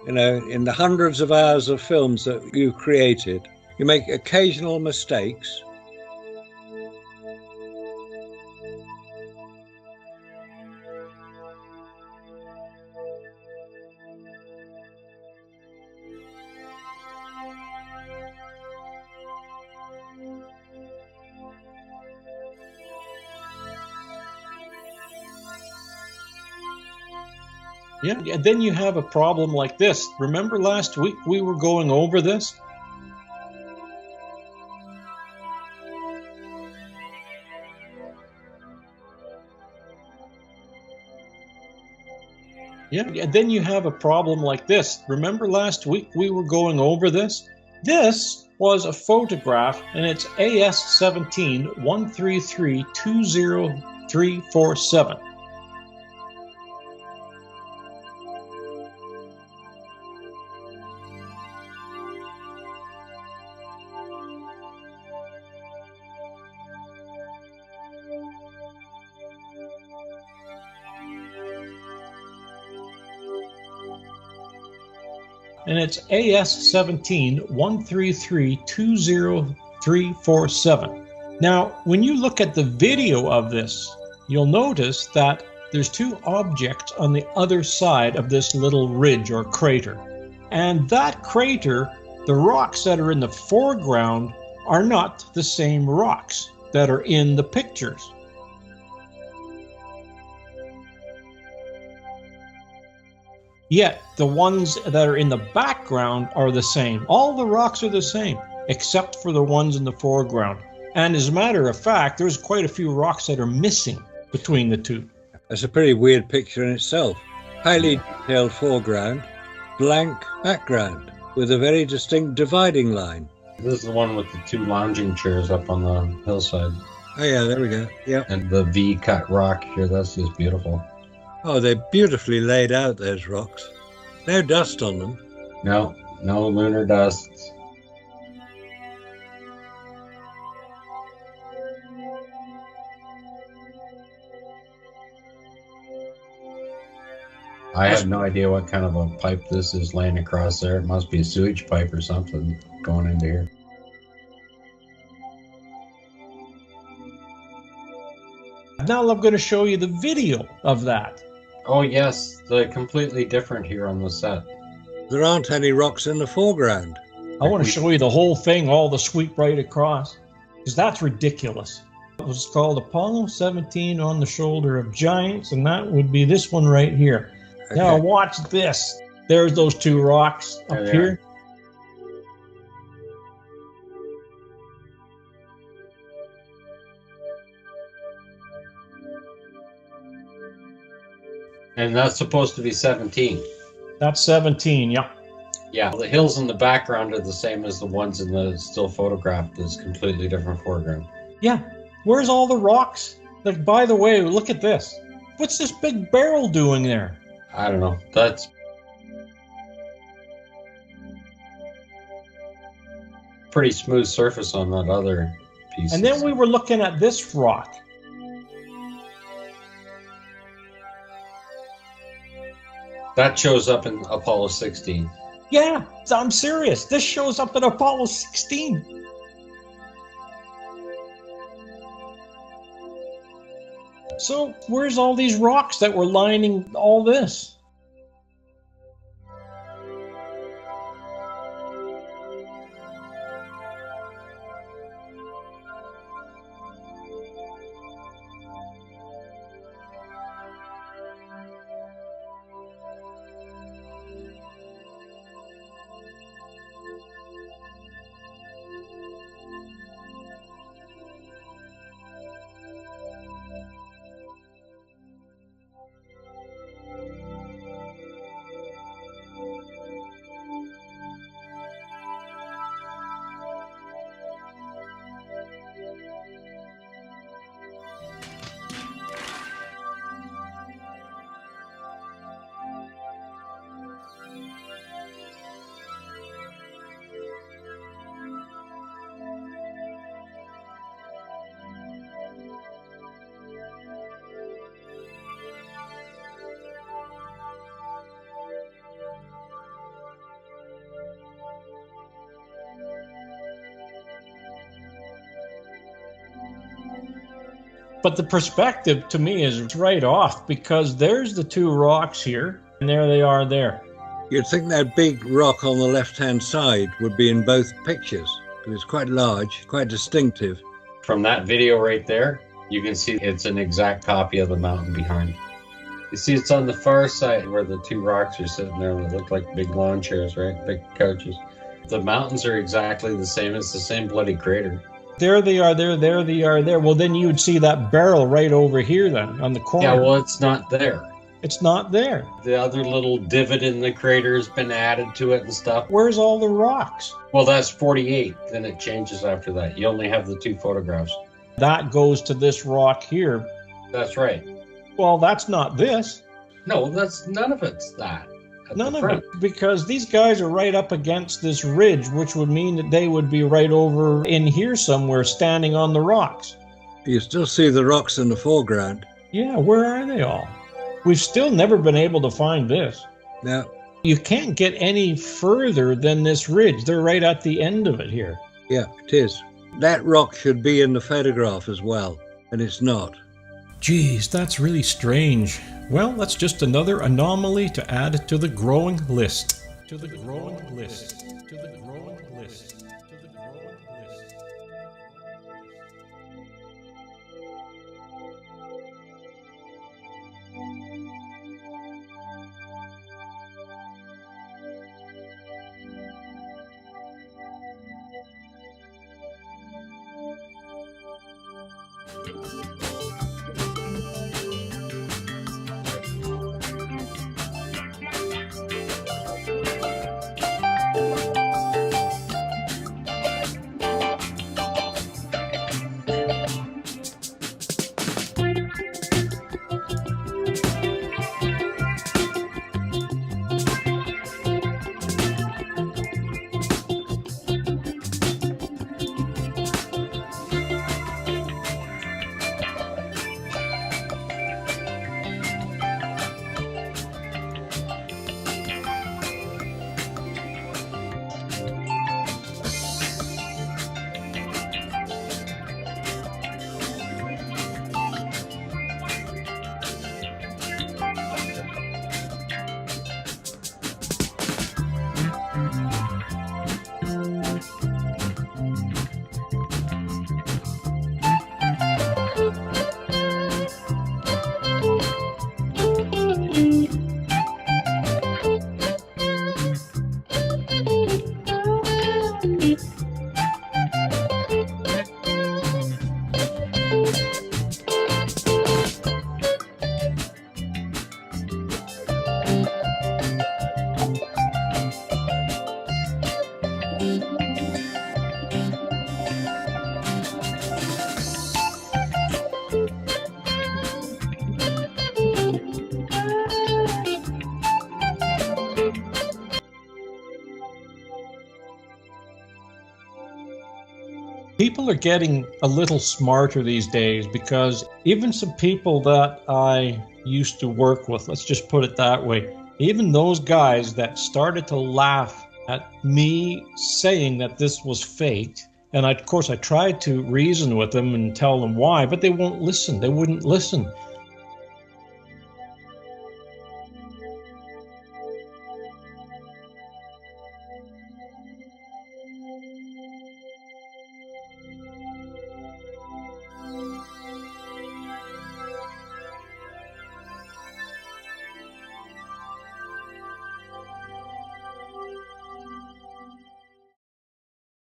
in the hundreds of hours of films that you created, you make occasional mistakes. Yeah, then you have a problem like this. Remember last week we were going over this? Yeah, then you have a problem like this. Remember last week we were going over this? This was a photograph, and it's AS17 133-20347. And it's AS17 133-20347. Now, when you look at the video of this, you'll notice that there's two objects on the other side of this little ridge or crater. And that crater, the rocks that are in the foreground are not the same rocks that are in the pictures. Yet the ones that are in the background are the same. All the rocks are the same, except for the ones in the foreground. And as a matter of fact, there's quite a few rocks that are missing between the two. That's a pretty weird picture in itself. Highly detailed foreground, blank background, with a very distinct dividing line. This is the one with the two lounging chairs up on the hillside. Oh yeah, there we go. Yeah. And the V-cut rock here, that's just beautiful. Oh, they're beautifully laid out, those rocks. No dust on them. No lunar dust. I have no idea what kind of a pipe this is laying across there. It must be a sewage pipe or something going into here. Now I'm going to show you the video of that. Oh yes, they're completely different here on the set. There aren't any rocks in the foreground. I want to show you the whole thing, all the sweep right across, because that's ridiculous. It was called Apollo 17 on the Shoulder of Giants, and that would be this one right here. Okay. Now watch this. There's those two rocks up here. And that's supposed to be 17. That's 17, yeah. Yeah, the hills in the background are the same as the ones in the still photograph. There's completely different foreground. Yeah, where's all the rocks? Like, by the way, look at this. What's this big barrel doing there? I don't know. That's pretty smooth surface on that other piece. And then we were looking at this rock. That shows up in Apollo 16. Yeah, I'm serious. This shows up in Apollo 16. So where's all these rocks that were lining all this? But the perspective to me is right off, because there's the two rocks here, and there they are there. You'd think that big rock on the left-hand side would be in both pictures, because it's quite large, quite distinctive. From that video right there, you can see it's an exact copy of the mountain behind. You see it's on the far side where the two rocks are sitting there that look like big lawn chairs, right? Big couches. The mountains are exactly the same. It's the same bloody crater. There they are there, there they are there. Well, then you would see that barrel right over here then, on the corner. Yeah, well, it's not there. It's not there. The other little divot in the crater has been added to it and stuff. Where's all the rocks? Well, that's 48. Then it changes after that. You only have the two photographs. That goes to this rock here. That's right. Well, that's not this. No, that's none of it's that. None of it, because these guys are right up against this ridge, which would mean that they would be right over in here somewhere, standing on the rocks. You still see the rocks in the foreground. Yeah, where are they all? We've still never been able to find this. No. You can't get any further than this ridge. They're right at the end of it here. Yeah, it is. That rock should be in the photograph as well, and it's not. Geez, that's really strange. Well, that's just another anomaly to add to the growing list. To the growing list. To the growing list. To the growing list. People are getting a little smarter these days, because even some people that I used to work with, let's just put it that way, even those guys that started to laugh at me saying that this was fake, and of course I tried to reason with them and tell them why, but they won't listen. They wouldn't listen.